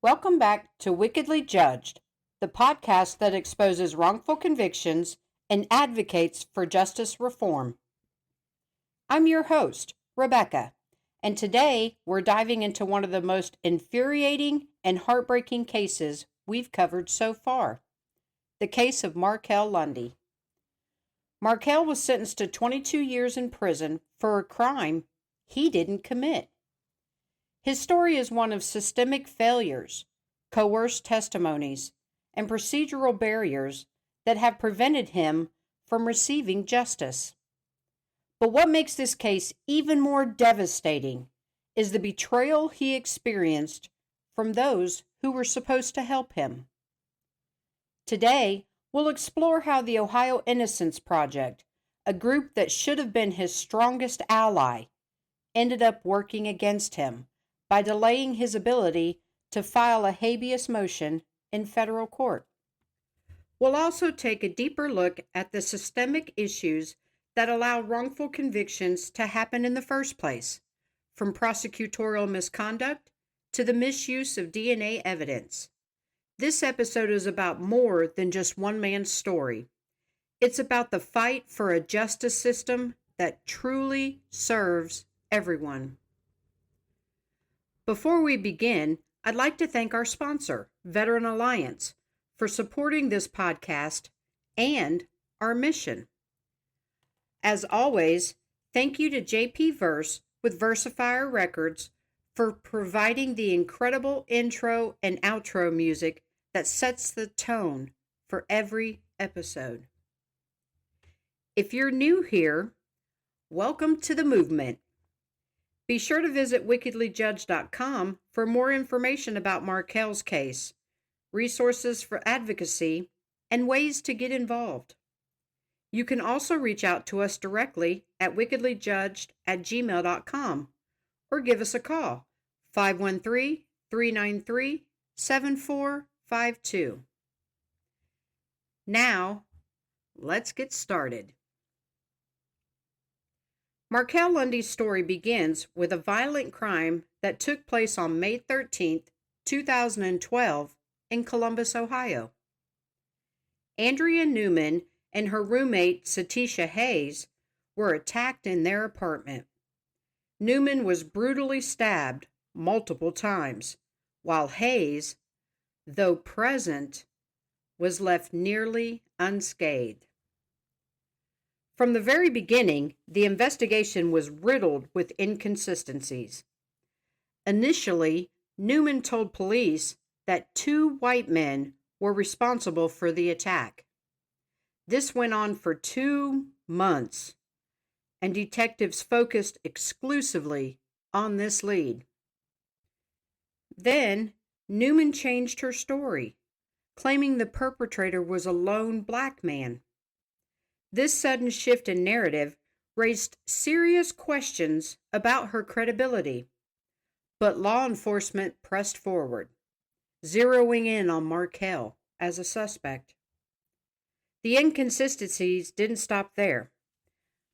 Welcome back to Wickedly Judged, the podcast that exposes wrongful convictions and advocates for justice reform. I'm your host, Rebecca, and today we're diving into one of the most infuriating and heartbreaking cases we've covered so far, the case of Markale Lundy. Markale was sentenced to 22 years in prison for a crime he didn't commit. His story is one of systemic failures, coerced testimonies, and procedural barriers that have prevented him from receiving justice. But what makes this case even more devastating is the betrayal he experienced from those who were supposed to help him. Today, we'll explore how the Ohio Innocence Project, a group that should have been his strongest ally, ended up working against him by delaying his ability to file a habeas motion in federal court. We'll also take a deeper look at the systemic issues that allow wrongful convictions to happen in the first place, from prosecutorial misconduct to the misuse of DNA evidence. This episode is about more than just one man's story. It's about the fight for a justice system that truly serves everyone. Before we begin, I'd like to thank our sponsor, Veteran Alliance, for supporting this podcast and our mission. As always, thank you to JP Verse with Versifier Records for providing the incredible intro and outro music that sets the tone for every episode. If you're new here, welcome to the movement. Be sure to visit wickedlyjudged.com for more information about Markale's case, resources for advocacy, and ways to involved. You can also reach out to us directly at wickedlyjudged@gmail.com or give us a call, 513-393-7452. Now, let's get started. Markale Lundy's story begins with a violent crime that took place on May 13, 2012, in Columbus, Ohio. Andrea Newman and her roommate, Satisha Hayes, were attacked in their apartment. Newman was brutally stabbed multiple times, while Hayes, though present, was left nearly unscathed. From the very beginning, the investigation was riddled with inconsistencies. Initially, Newman told police that 2 white men were responsible for the attack. This went on for 2 months, and detectives focused exclusively on this lead. Then, Newman changed her story, claiming the perpetrator was a lone black man. This sudden shift in narrative raised serious questions about her credibility, but law enforcement pressed forward, zeroing in on Markale as a suspect. The inconsistencies didn't stop there.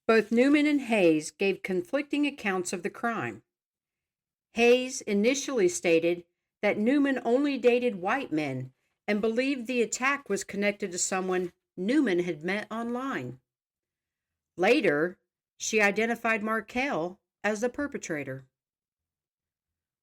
Both Newman and Hayes gave conflicting accounts of the crime. Hayes initially stated that Newman only dated white men and believed the attack was connected to someone Newman had met online. Later, she identified Markale as the perpetrator.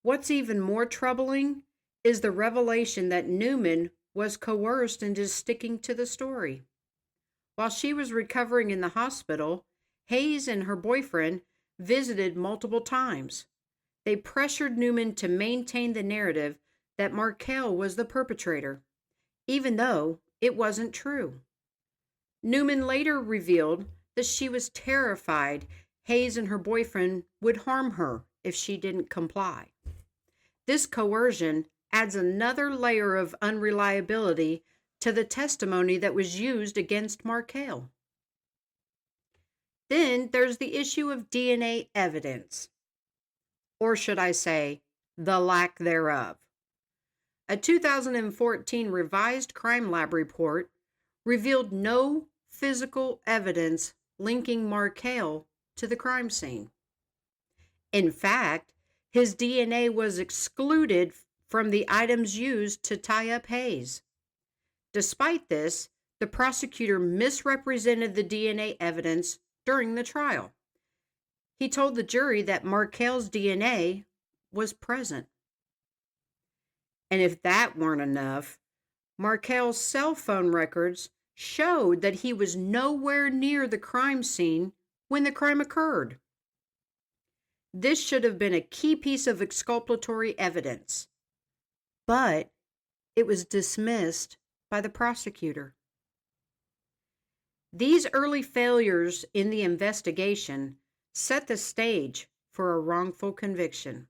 What's even more troubling is the revelation that Newman was coerced into sticking to the story. While she was recovering in the hospital, Hayes and her boyfriend visited multiple times. They pressured Newman to maintain the narrative that Markale was the perpetrator, even though it wasn't true. Newman later revealed that she was terrified Hayes and her boyfriend would harm her if she didn't comply. This coercion adds another layer of unreliability to the testimony that was used against Markale. Then there's the issue of DNA evidence, or should I say, the lack thereof. A 2014 revised crime lab report revealed no physical evidence linking Markale to the crime scene. In fact, his DNA was excluded from the items used to tie up Hayes. Despite this, the prosecutor misrepresented the DNA evidence during the trial. He told the jury that Markale's DNA was present. And if that weren't enough, Markale's cell phone records showed that he was nowhere near the crime scene when the crime occurred. This should have been a key piece of exculpatory evidence, but it was dismissed by the prosecutor. These early failures in the investigation set the stage for a wrongful conviction.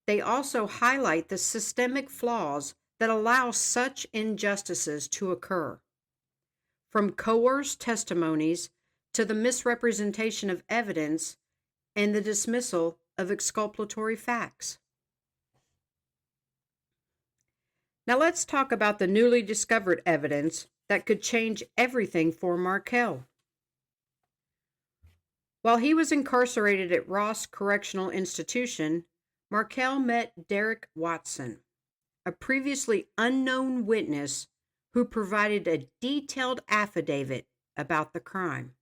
They also highlight the systemic flaws that allow such injustices to occur. From coerced testimonies to the misrepresentation of evidence and the dismissal of exculpatory facts. Now let's talk about the newly discovered evidence that could change everything for Markale. While he was incarcerated at Ross Correctional Institution, Markale met Derick Watson, a previously unknown witness who provided a detailed affidavit about the crime.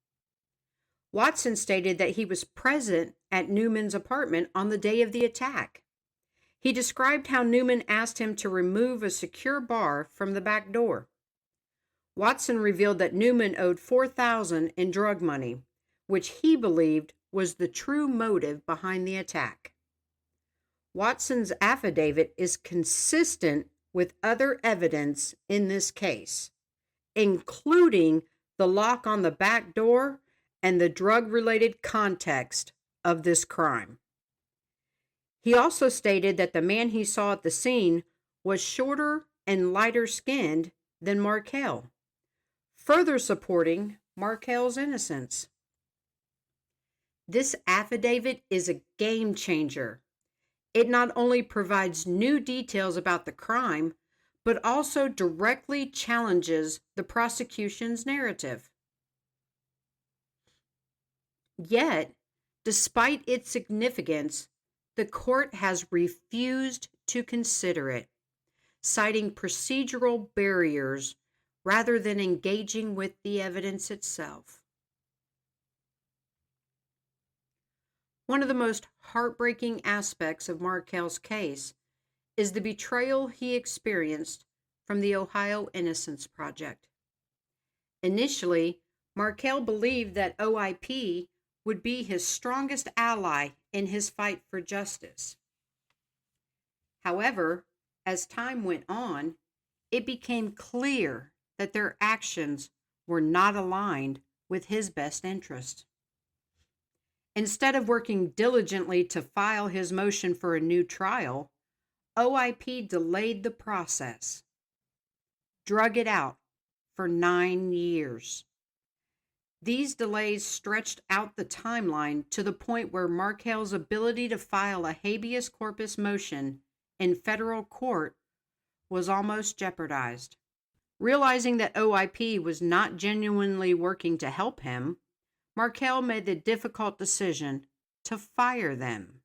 Watson stated that he was present at Newman's apartment on the day of the attack. He described how Newman asked him to remove a secure bar from the back door. Watson revealed that Newman owed $4,000 in drug money, which he believed was the true motive behind the attack. Watson's affidavit is consistent with other evidence in this case, including the lock on the back door and the drug-related context of this crime. He also stated that the man he saw at the scene was shorter and lighter skinned than Markale, further supporting Markale's innocence. This affidavit is a game changer. It not only provides new details about the crime, but also directly challenges the prosecution's narrative. Yet, despite its significance, the court has refused to consider it, citing procedural barriers rather than engaging with the evidence itself. One of the most heartbreaking aspects of Markale's case is the betrayal he experienced from the Ohio Innocence Project. Initially, Markale believed that OIP would be his strongest ally in his fight for justice. However, as time went on, it became clear that their actions were not aligned with his best interest. Instead of working diligently to file his motion for a new trial, OIP delayed the process, drug it out for 9 years. These delays stretched out the timeline to the point where Markale's ability to file a habeas corpus motion in federal court was almost jeopardized. Realizing that OIP was not genuinely working to help him, Markale made the difficult decision to fire them.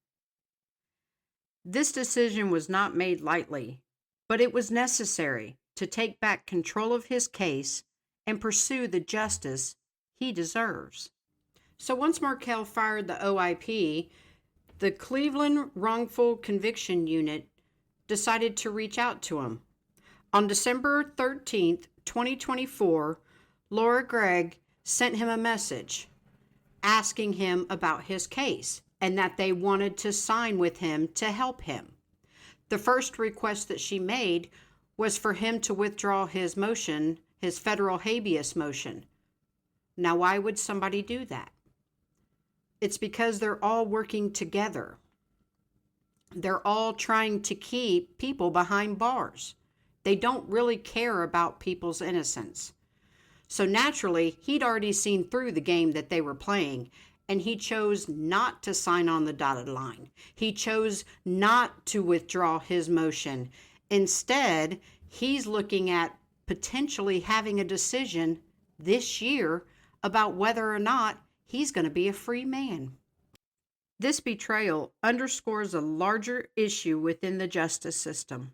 This decision was not made lightly, but it was necessary to take back control of his case and pursue the justice he deserves. So once Markale fired the OIP, the Cleveland Wrongful Conviction Unit decided to reach out to him. On December 13th, 2024, Laura Gregg sent him a message asking him about his case and that they wanted to sign with him to help him. The first request that she made was for him to withdraw his motion, his federal habeas motion. Now, why would somebody do that? It's because they're all working together. They're all trying to keep people behind bars. They don't really care about people's innocence. So naturally, he'd already seen through the game that they were playing, and he chose not to sign on the dotted line. He chose not to withdraw his motion. Instead, he's looking at potentially having a decision this year about whether or not he's going to be a free man. This betrayal underscores a larger issue within the justice system.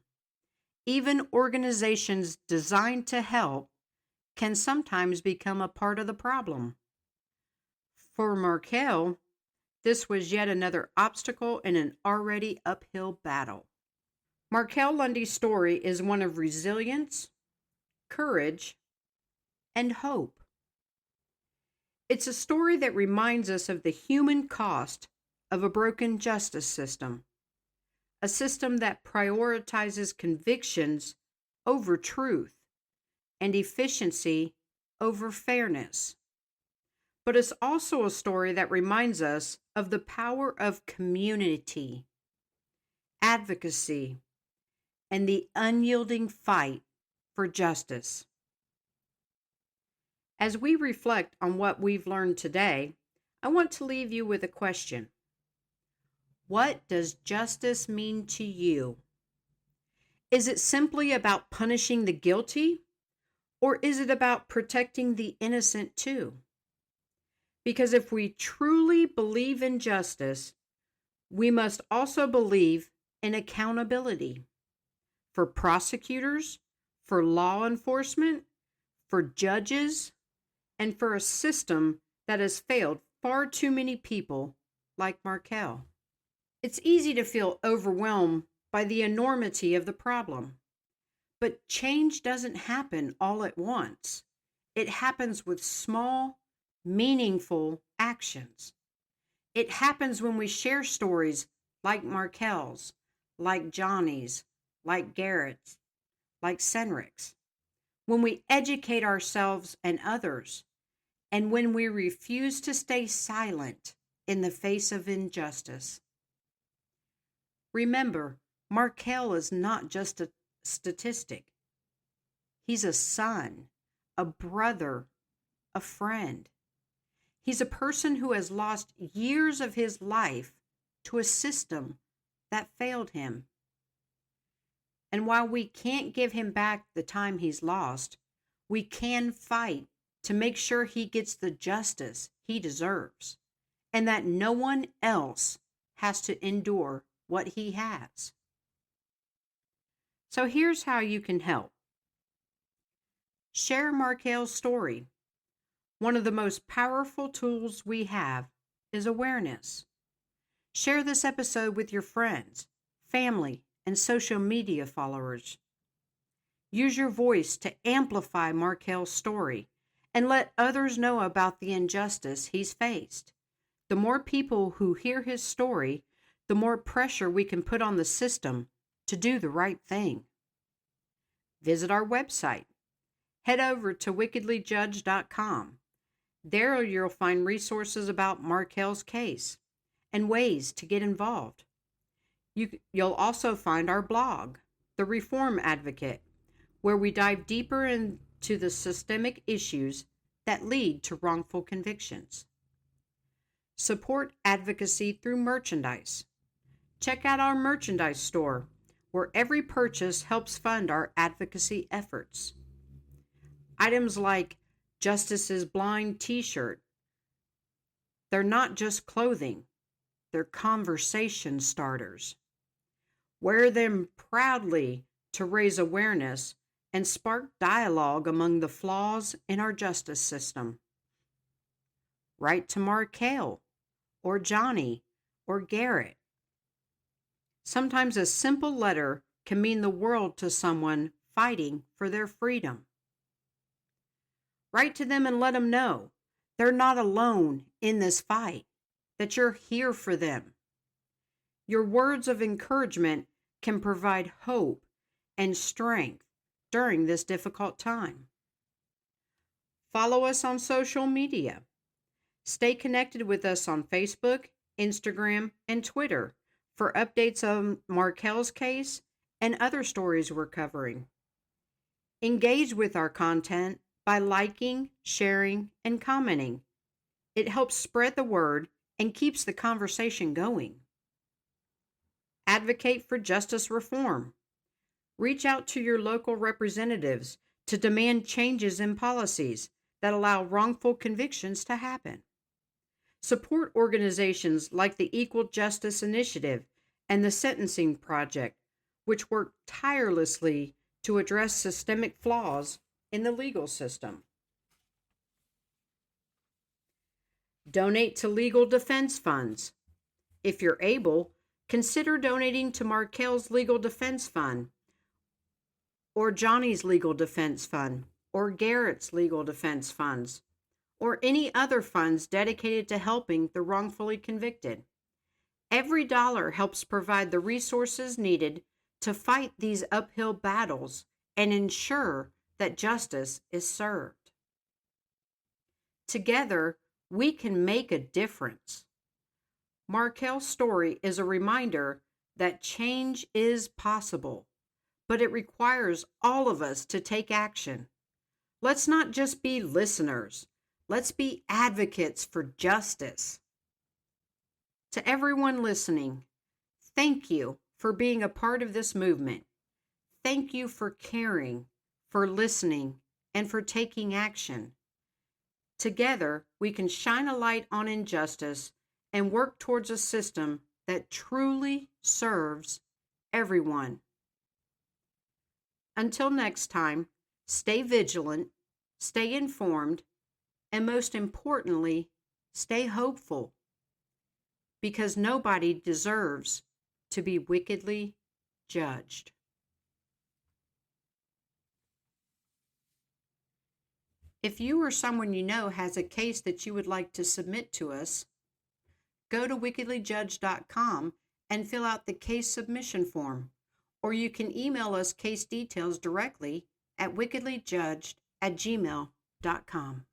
Even organizations designed to help can sometimes become a part of the problem. For Markale, this was yet another obstacle in an already uphill battle. Markale Lundy's story is one of resilience, courage, and hope. It's a story that reminds us of the human cost of a broken justice system, a system that prioritizes convictions over truth and efficiency over fairness. But it's also a story that reminds us of the power of community, advocacy, and the unyielding fight for justice. As we reflect on what we've learned today, I want to leave you with a question. What does justice mean to you? Is it simply about punishing the guilty, or is it about protecting the innocent too? Because if we truly believe in justice, we must also believe in accountability for prosecutors, for law enforcement, for judges, and for a system that has failed far too many people like Markale. It's easy to feel overwhelmed by the enormity of the problem, but change doesn't happen all at once. It happens with small, meaningful actions. It happens when we share stories like Markale's, like Johnny's, like Garrett's, like Senrick's, when we educate ourselves and others, and when we refuse to stay silent in the face of injustice. Remember, Markale is not just a statistic. He's a son, a brother, a friend. He's a person who has lost years of his life to a system that failed him. And while we can't give him back the time he's lost, we can fight to make sure he gets the justice he deserves, and that no one else has to endure what he has. So here's how you can help. Share Markale's story. One of the most powerful tools we have is awareness. Share this episode with your friends, family, and social media followers. Use your voice to amplify Markale's story and let others know about the injustice he's faced. The more people who hear his story, the more pressure we can put on the system to do the right thing. Visit our website. Head over to wickedlyjudged.com. There you'll find resources about Markale's case and ways to get involved. You'll also find our blog, The Reform Advocate, where we dive deeper into the systemic issues that lead to wrongful convictions. Support advocacy through merchandise. Check out our merchandise store, where every purchase helps fund our advocacy efforts. Items like Justice is Blind t-shirt. They're not just clothing, they're conversation starters. Wear them proudly to raise awareness and spark dialogue among the flaws in our justice system. Write to Markale, or Johnny, or Garrett. Sometimes a simple letter can mean the world to someone fighting for their freedom. Write to them and let them know they're not alone in this fight, that you're here for them. Your words of encouragement can provide hope and strength during this difficult time. Follow us on social media. Stay connected with us on Facebook, Instagram, and Twitter for updates on Markale's case and other stories we're covering. Engage with our content by liking, sharing, and commenting. It helps spread the word and keeps the conversation going. Advocate for justice reform. Reach out to your local representatives to demand changes in policies that allow wrongful convictions to happen. Support organizations like the Equal Justice Initiative and the Sentencing Project, which work tirelessly to address systemic flaws in the legal system. Donate to legal defense funds. If you're able, consider donating to Markale's Legal Defense Fund, or Johnny's Legal Defense Fund, or Garrett's Legal Defense Funds, or any other funds dedicated to helping the wrongfully convicted. Every dollar helps provide the resources needed to fight these uphill battles and ensure that justice is served. Together, we can make a difference. Markale's story is a reminder that change is possible, but it requires all of us to take action. Let's not just be listeners. Let's be advocates for justice. To everyone listening, thank you for being a part of this movement. Thank you for caring, for listening, and for taking action. Together, we can shine a light on injustice and work towards a system that truly serves everyone. Until next time, stay vigilant, stay informed, and most importantly, stay hopeful, because nobody deserves to be wickedly judged. If you or someone you know has a case that you would like to submit to us, go to wickedlyjudged.com and fill out the case submission form, or you can email us case details directly at wickedlyjudged@gmail.com.